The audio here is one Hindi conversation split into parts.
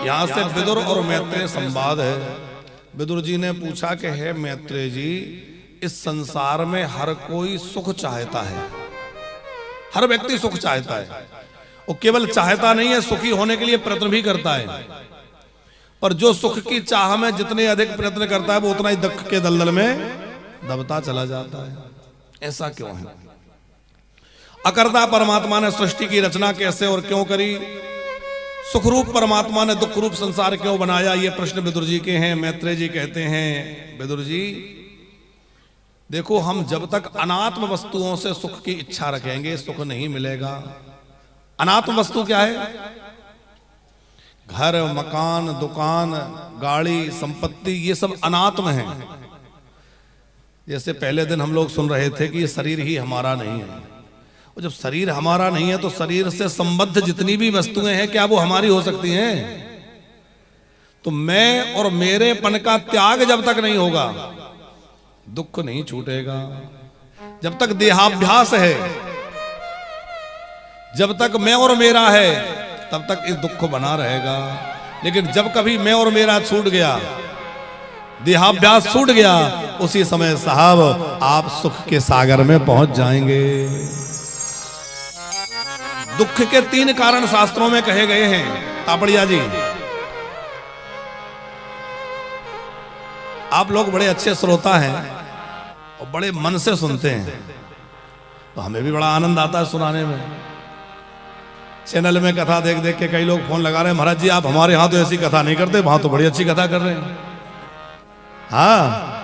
यहां से विदुर और मैत्रेय संवाद है। विदुर जी ने पूछा कि हे मैत्रेय जी, इस संसार में हर कोई सुख चाहता है, हर व्यक्ति सुख चाहता है। वो केवल चाहता नहीं है, सुखी होने के लिए प्रयत्न भी करता है। पर जो सुख की चाह में जितने अधिक प्रयत्न करता है वो उतना ही दुख के दलदल में दबता चला जाता है। ऐसा क्यों है? अकर्ता परमात्मा ने सृष्टि की रचना कैसे और क्यों करी? सुखरूप परमात्मा ने दुख रूप संसार क्यों बनाया? ये प्रश्न विदुर जी के हैं। मैत्रेय जी कहते हैं, विदुर जी देखो, हम जब तक अनात्म वस्तुओं से सुख की इच्छा रखेंगे सुख नहीं मिलेगा। अनात्म वस्तु क्या है? घर, मकान, दुकान, गाड़ी, संपत्ति, ये सब अनात्म है। जैसे पहले दिन हम लोग सुन रहे थे कि ये शरीर ही हमारा नहीं है। और जब शरीर हमारा नहीं है तो शरीर से संबद्ध जितनी भी वस्तुएं हैं क्या वो हमारी हो सकती हैं? तो मैं और मेरेपन का त्याग जब तक नहीं होगा दुख नहीं छूटेगा। जब तक देहाभ्यास है, जब तक मैं और मेरा है, तब तक इस दुख बना रहेगा। लेकिन जब कभी मैं और मेरा छूट गया, देहाभ्यास छूट गया, उसी समय साहब आप सुख के सागर में पहुंच जाएंगे। दुख के 3 कारण शास्त्रों में कहे गए हैं। तापड़िया जी, आप लोग बड़े अच्छे श्रोता हैं और बड़े मन से सुनते हैं, तो हमें भी बड़ा आनंद आता है सुनाने में। चैनल में कथा देख देख के कई लोग फोन लगा रहे हैं, महाराज जी आप हमारे यहाँ तो ऐसी कथा नहीं करते, वहां तो बड़ी अच्छी कथा कर रहे हैं। हाँ,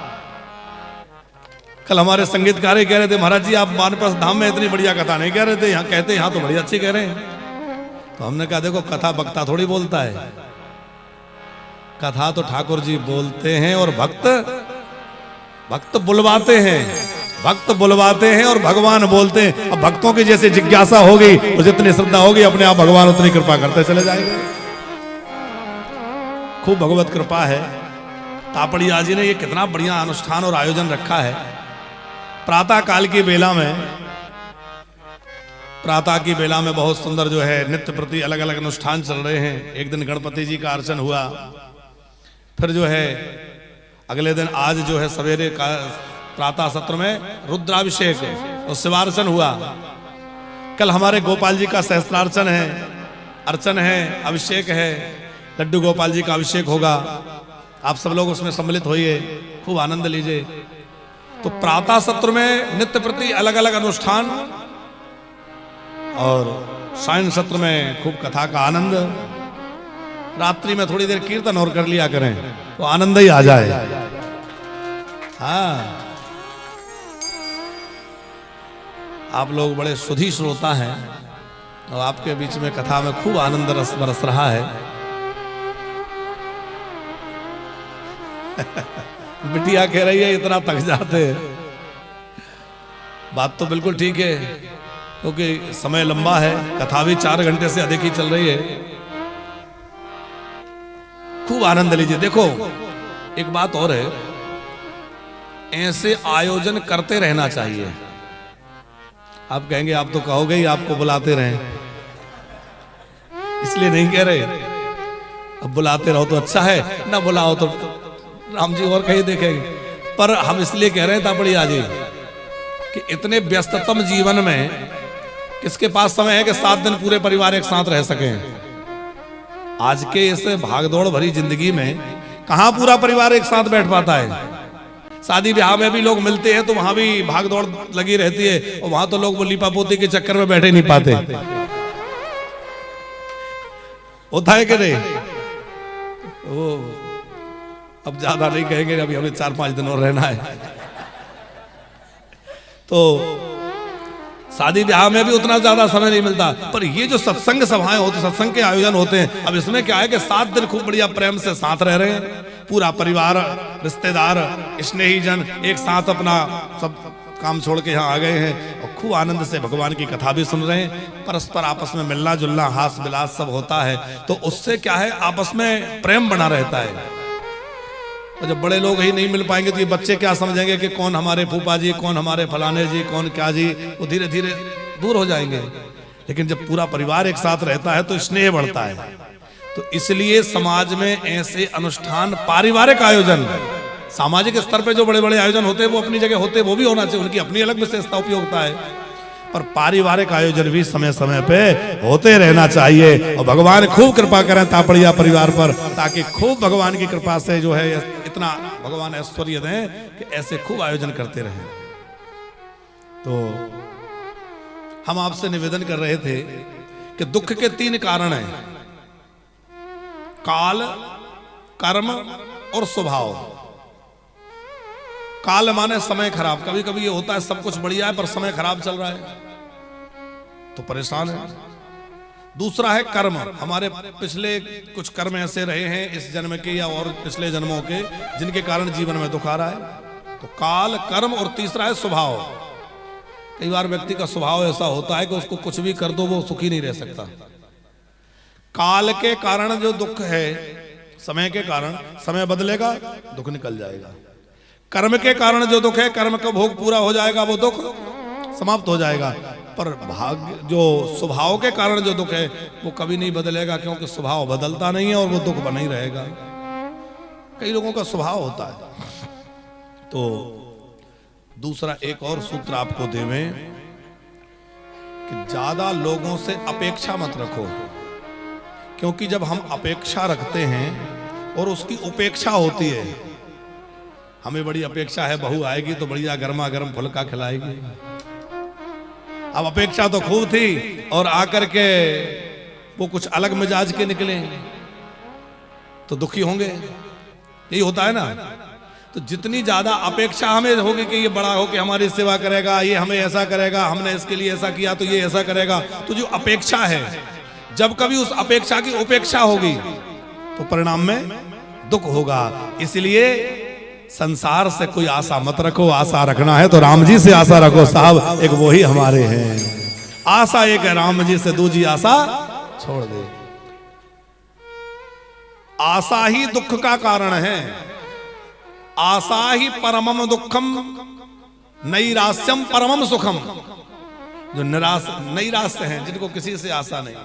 कल हमारे संगीतकार कह रहे थे, महाराज जी आप वानप्रस्थ धाम में इतनी बढ़िया कथा नहीं कह रहे थे, यहाँ कहते यहाँ तो बड़ी अच्छी कह रहे हैं। तो हमने कहा देखो, कथा वक्ता थोड़ी बोलता है, कथा तो ठाकुर जी बोलते हैं और भक्त बुलवाते हैं। भक्त बुलवाते हैं और भगवान बोलते हैं। अब भक्तों की जैसे जिज्ञासा होगी और जितनी श्रद्धा होगी अपने आप भगवान उतनी कृपा करते चले जाएंगे। खूब भगवत कृपा है। तापड़िया जी ने ये कितना बढ़िया अनुष्ठान और आयोजन रखा है। प्रातः काल की बेला में बहुत सुंदर जो है नित्य प्रति अलग अलग अनुष्ठान चल रहे हैं। एक दिन गणपति जी का अर्चन हुआ, फिर जो है अगले दिन आज जो है सवेरे का प्रातः सत्र में रुद्राभिषेक और शिवार्चन हुआ। कल हमारे गोपाल जी का सहस्त्रार्चन है, अर्चन है, अभिषेक है, लड्डू गोपाल जी का अभिषेक होगा। आप सब लोग उसमें सम्मिलित होइए, खूब आनंद लीजिए। तो प्रातः सत्र में नित्य प्रति अलग अलग अनुष्ठान और सायं सत्र में खूब कथा का आनंद। रात्रि में थोड़ी देर कीर्तन और कर लिया करें तो आनंद ही आ जाए। हाँ, आप लोग बड़े सुधी श्रोता हैं और आपके बीच में कथा में खूब आनंद रस बरस रहा है। बिटिया कह रही है इतना थक जाते हैं। बात तो बिल्कुल ठीक है, क्योंकि समय लंबा है, कथा भी 4 घंटे से अधिक ही चल रही है। खूब आनंद लीजिए। देखो एक बात और है, ऐसे आयोजन करते रहना चाहिए। आप कहेंगे आप तो कहोगे ही आपको बुलाते रहें, इसलिए नहीं कह रहे। अब बुलाते रहो तो अच्छा है, ना बुलाओ तो राम जी और कहीं देखेंगे। पर हम इसलिए कह रहे हैं तापड़िया जी कि इतने व्यस्ततम जीवन में किसके पास समय है कि 7 दिन पूरे परिवार एक साथ रह सकें? आज के इस भागदौड़ भरी जिंदगी में कहां पूरा परिवार एक साथ बैठ पाता है? शादी ब्याह में भी लोग मिलते हैं तो वहां भी भागदौड़ लगी रहती है, और वहां तो लोग वो लीपा पोती के चक्कर में बैठे नहीं पाते। होता है कि नहीं? वो अब ज्यादा नहीं कहेंगे, अभी हमें 4-5 दिन और रहना है। तो शादी ब्याह में भी उतना ज्यादा समय नहीं मिलता। पर ये जो सत्संग सभाएं होती, सत्संग के आयोजन होते हैं, अब इसमें क्या है कि 7 दिन खूब बढ़िया प्रेम से साथ रह रहे हैं। पूरा परिवार, रिश्तेदार, स्नेही जन एक साथ अपना सब काम छोड़ के यहाँ आ गए हैं और खूब आनंद से भगवान की कथा भी सुन रहे हैं। परस्पर आपस में मिलना जुलना, हास विलास सब होता है, तो उससे क्या है आपस में प्रेम बना रहता है। और जब बड़े लोग ही नहीं मिल पाएंगे तो ये बच्चे क्या समझेंगे कि कौन हमारे फूफा जी, कौन हमारे फलाने जी, कौन क्या जी, वो धीरे धीरे दूर हो जाएंगे। लेकिन जब पूरा परिवार एक साथ रहता है तो स्नेह बढ़ता है। तो इसलिए समाज में ऐसे अनुष्ठान, पारिवारिक आयोजन, सामाजिक स्तर पे जो बड़े बड़े आयोजन होते हैं वो अपनी जगह होते हैं, वो भी होना चाहिए, उनकी अपनी अलग विशेषता उपयोगिता है, पर पारिवारिक आयोजन भी समय समय पे होते रहना चाहिए। और भगवान खूब कृपा करें तापड़िया परिवार पर, ताकि खूब भगवान की कृपा से जो है इतना भगवान ऐश्वर्य दें कि ऐसे खूब आयोजन करते रहें। तो हम आपसे निवेदन कर रहे थे कि दुख के 3 कारण हैं, काल, कर्म और स्वभाव। काल माने समय खराब, कभी कभी ये होता है सब कुछ बढ़िया है पर समय खराब चल रहा है तो परेशान है। दूसरा है कर्म, हमारे पिछले कुछ कर्म ऐसे रहे हैं इस जन्म के या और पिछले जन्मों के, जिनके कारण जीवन में दुख आ रहा है। तो काल, कर्म और तीसरा है स्वभाव। कई बार व्यक्ति का स्वभाव ऐसा होता है कि उसको कुछ भी कर दो वो सुखी नहीं रह सकता। काल के कारण जो दुख है, समय के कारण, समय बदलेगा दुख निकल जाएगा। कर्म के कारण जो दुख है, कर्म का भोग पूरा हो जाएगा वो दुख समाप्त हो जाएगा। पर भाग्य जो स्वभाव के कारण जो दुख है वो कभी नहीं बदलेगा, क्योंकि स्वभाव बदलता नहीं है और वो दुख बना ही रहेगा। कई लोगों का स्वभाव होता है। तो दूसरा एक और सूत्र आपको देवें कि ज्यादा लोगों से अपेक्षा मत रखो, क्योंकि जब हम अपेक्षा रखते हैं और उसकी उपेक्षा होती है, हमें बड़ी अपेक्षा है बहू आएगी तो बढ़िया गर्मा गर्म फुल्का खिलाएगी, अब अपेक्षा तो खूब थी और आकर के वो कुछ अलग मिजाज के निकले तो दुखी होंगे। यही होता है ना। तो जितनी ज्यादा अपेक्षा हमें होगी कि ये बड़ा हो के हमारी सेवा करेगा, ये हमें ऐसा करेगा, हमने इसके लिए ऐसा किया तो ये ऐसा करेगा, तो जो अपेक्षा है, जब कभी उस अपेक्षा की उपेक्षा होगी तो परिणाम में दुख होगा। इसलिए संसार से कोई आशा मत रखो, आशा रखना है तो राम जी से आशा रखो साहब, एक वो ही हमारे हैं। आशा एक है राम जी से, दूजी आशा छोड़ दे। आशा ही दुख का कारण है, आशा ही परमम दुखम नैरास्यम परमम सुखम। जो नैराश्य हैं, जिनको किसी से आशा नहीं,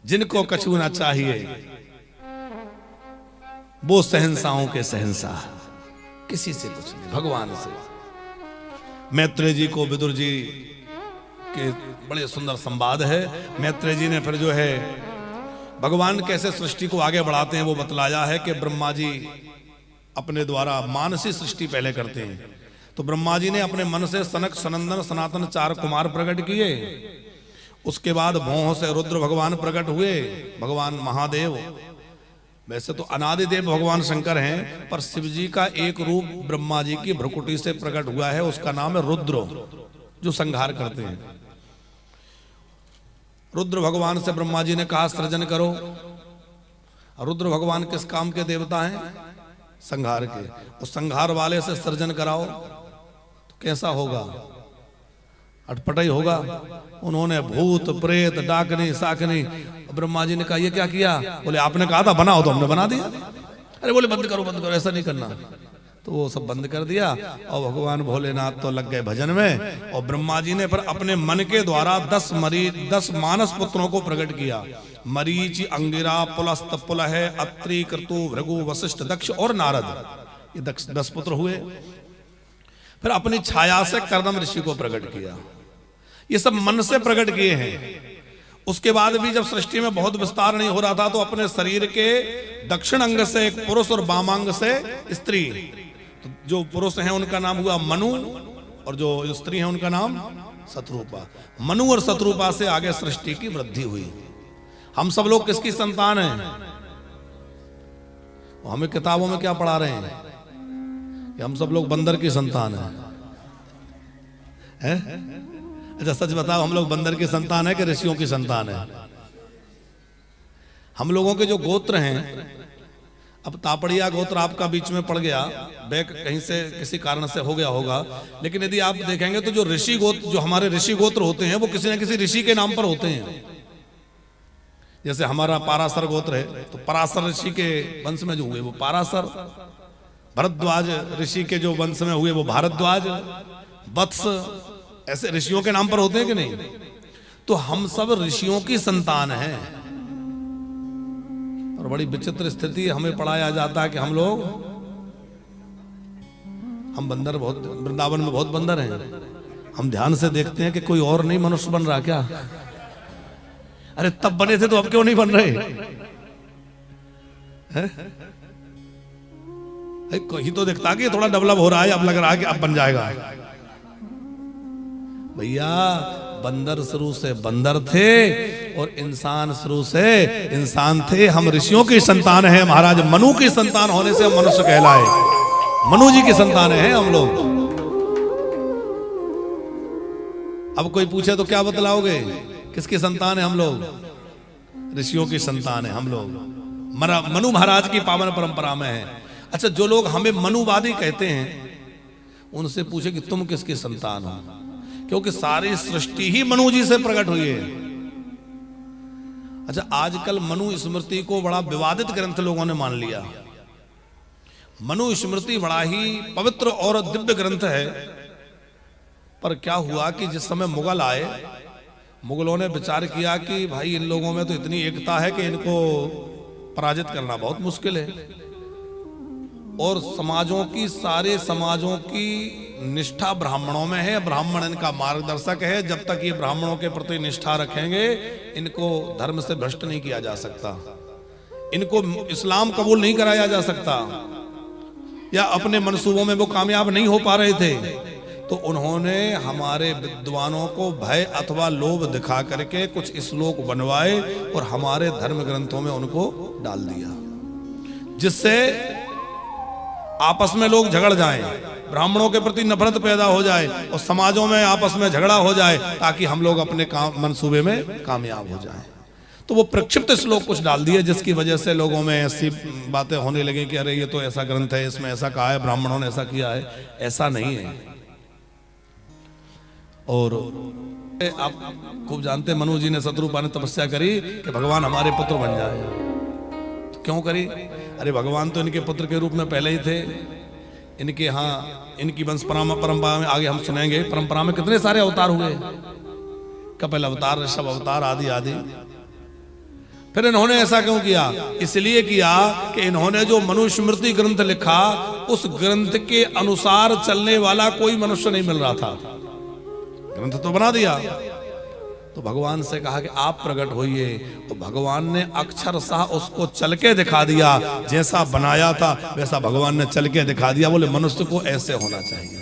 जिनको कछु ना चाहिए, वो शहंशाहों के शहंशाह, किसी से कुछ नहीं, भगवान से। मैत्रेय जी को विदुर जी के बड़े सुंदर संवाद है। मैत्रेय जी ने फिर जो है भगवान कैसे सृष्टि को आगे बढ़ाते हैं वो बतलाया है कि ब्रह्मा जी अपने द्वारा मानसी सृष्टि पहले करते हैं। तो ब्रह्मा जी ने अपने मन से सनक, सनंदन, सनातन 4 कुमार प्रकट किए। उसके बाद भौं से रुद्र भगवान प्रकट हुए, भगवान महादेव। वैसे तो अनादिदेव भगवान शंकर हैं, पर शिव जी का एक रूप ब्रह्मा जी की भ्रुकुटी से प्रकट हुआ है, उसका नाम है रुद्र, जो संहार करते हैं। रुद्र भगवान से ब्रह्मा जी ने कहा सृजन करो। रुद्र भगवान किस काम के देवता हैं? संहार के। उस संहार वाले से सृजन कराओ तो कैसा होगा? अटपटाई होगा। उन्होंने भूत, प्रेत, डाकनी, साकनी, ब्रह्मा जी ने कहा ये क्या किया? बोले आपने कहा था बनाओ तो हमने बना दिया। अरे बोले बंद करो, ऐसा नहीं करना। तो वो सब बंद कर दिया और भगवान भोलेनाथ तो लग गए भजन में। और ब्रह्मा जी ने फिर अपने मन के द्वारा 10 मानस पुत्रों को प्रकट किया। मरीचि, अंगिरा, पुलस्त, पुलह, अत्रि, क्रतु, भृगु, वशिष्ठ, दक्ष और नारद, ये 10 पुत्र हुए। फिर अपनी छाया से कर्दम ऋषि को प्रकट किया। ये सब मन से प्रकट किए हैं। उसके बाद भी जब सृष्टि में बहुत विस्तार नहीं हो रहा था तो अपने शरीर के दक्षिण अंग से एक पुरुष और वामांग से स्त्री, तो जो पुरुष हैं उनका नाम हुआ मनु और जो स्त्री हैं उनका नाम शत्रुपा। मनु और शत्रुपा से आगे सृष्टि की वृद्धि हुई। हम सब लोग किसकी संतान हैं? हमें किताबों में क्या पढ़ा रहे हैं कि हम सब लोग बंदर की संतान हैं? अच्छा सच बताओ, हम लोग बंदर की संतान है कि ऋषियों की संतान है? हम लोगों के जो गोत्र हैं, अब तापड़िया गोत्र आपका बीच में पड़ गया, बैक कहीं से किसी कारण से हो गया होगा, लेकिन यदि आप देखेंगे तो जो ऋषि गोत्र, जो हमारे ऋषि गोत्र होते हैं वो किसी न किसी ऋषि के नाम पर होते हैं। जैसे हमारा पाराशर गोत्र है तो पराशर ऋषि के वंश में जो हुए वो पाराशर, भरद्वाज ऋषि के जो वंश में हुए वो भारद्वाज, वत्स, ऐसे ऋषियों के नाम पर होते हैं कि नहीं? तो हम सब ऋषियों की संतान हैं। और बड़ी विचित्र स्थिति, हमें पढ़ाया जाता है कि हम बंदर बहुत, वृंदावन में बहुत बंदर हैं। हम ध्यान से देखते हैं कि कोई और नहीं मनुष्य बन रहा क्या? अरे तब बने थे तो अब क्यों नहीं बन रहे हैं? कहीं तो दिखता कि थोड़ा डेवलप हो रहा है, अब लग रहा है कि अब बन जाएगा। भैया बंदर शुरू से बंदर थे और इंसान शुरू से इंसान थे। हम ऋषियों की संतान हैं महाराज, मनु की संतान होने से हम मनुष्य कहलाए। मनु जी की संतान हैं हम लोग। अब कोई पूछे तो क्या बतलाओगे? किसकी संतान है हम लोग? ऋषियों की संतान है हम लोग, मनु महाराज की पावन परंपरा में है। अच्छा, जो लोग हमें मनुवादी कहते हैं उनसे पूछे कि तुम किसकी संतान हो, क्योंकि सारी सृष्टि ही मनु जी से प्रकट हुई है। अच्छा, आजकल मनु स्मृति को बड़ा विवादित ग्रंथ लोगों ने मान लिया। मनु स्मृति बड़ा ही पवित्र और दिव्य ग्रंथ है, पर क्या हुआ कि जिस समय मुगल आए, मुगलों ने विचार किया कि भाई इन लोगों में तो इतनी एकता है कि इनको पराजित करना बहुत मुश्किल है, और समाजों की, सारे समाजों की निष्ठा ब्राह्मणों में है, ब्राह्मण इनका मार्गदर्शक है। जब तक ये ब्राह्मणों के प्रति निष्ठा रखेंगे, इनको धर्म से भ्रष्ट नहीं किया जा सकता, इनको इस्लाम कबूल नहीं कराया जा सकता, या अपने मंसूबों में वो कामयाब नहीं हो पा रहे थे। तो उन्होंने हमारे विद्वानों को भय अथवा लोभ दिखा करके कुछ श्लोक बनवाए और हमारे धर्म ग्रंथों में उनको डाल दिया, जिससे आपस में लोग झगड़ जाएं, ब्राह्मणों के प्रति नफरत पैदा हो जाए और समाजों में आपस में झगड़ा हो जाए, ताकि हम लोग अपने काम मंसूबे में कामयाब हो जाएं। तो वो प्रक्षिप्त श्लोक कुछ डाल दिए, जिसकी वजह से लोगों में ऐसी बातें होने लगी कि अरे ये तो ऐसा ग्रंथ है, इसमें ऐसा कहा है, ब्राह्मणों ने ऐसा किया है। ऐसा नहीं है। और आप खूब जानते, मनु जी ने शत्रुपा ने तपस्या करी कि भगवान हमारे पुत्र बन जाए। तो क्यों करी? अरे भगवान तो इनके पुत्र के रूप में पहले ही थे। इनके यहाँ इनकी वंश परंपरा में आगे हम सुनेंगे, परंपरा में कितने सारे अवतार हुए, कपिल अवतार, ऋषभ अवतार, आदि आदि। फिर इन्होंने ऐसा क्यों किया? इसलिए किया कि इन्होंने जो मनुस्मृति ग्रंथ लिखा, उस ग्रंथ के अनुसार चलने वाला कोई मनुष्य नहीं मिल रहा था। ग्रंथ तो बना दिया, तो भगवान से कहा कि आप प्रकट होइए। तो भगवान ने अक्षरशः उसको चल के दिखा दिया, जैसा बनाया था वैसा भगवान ने चल के दिखा दिया। बोले मनुष्य को ऐसे होना चाहिए।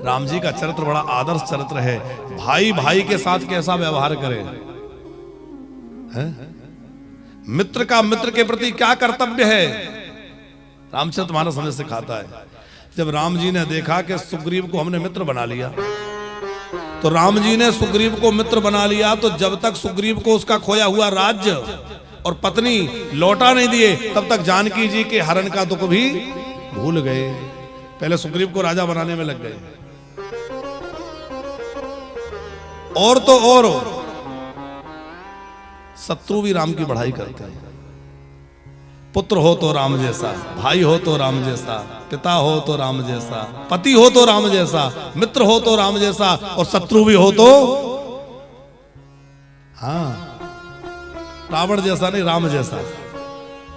राम जी का चरित्र बड़ा आदर्श चरित्र है। भाई भाई के साथ कैसा व्यवहार करे, है? मित्र का मित्र के प्रति क्या कर्तव्य है, रामचरितमानस हमें सिखाता है। जब राम जी ने देखा कि सुग्रीव को हमने मित्र बना लिया, तो राम जी ने सुग्रीव को मित्र बना लिया, तो जब तक सुग्रीव को उसका खोया हुआ राज्य और पत्नी लौटा नहीं दिए, तब तक जानकी जी के हरण का दुख भी भूल गए। पहले सुग्रीव को राजा बनाने में लग गए। और तो और शत्रु भी राम की बढ़ाई करते हैं। पुत्र हो तो राम जैसा, भाई हो तो राम जैसा, पिता हो तो राम जैसा, पति हो तो राम जैसा, मित्र हो तो राम जैसा, और शत्रु भी हो तो हाँ रावण जैसा नहीं, राम जैसा।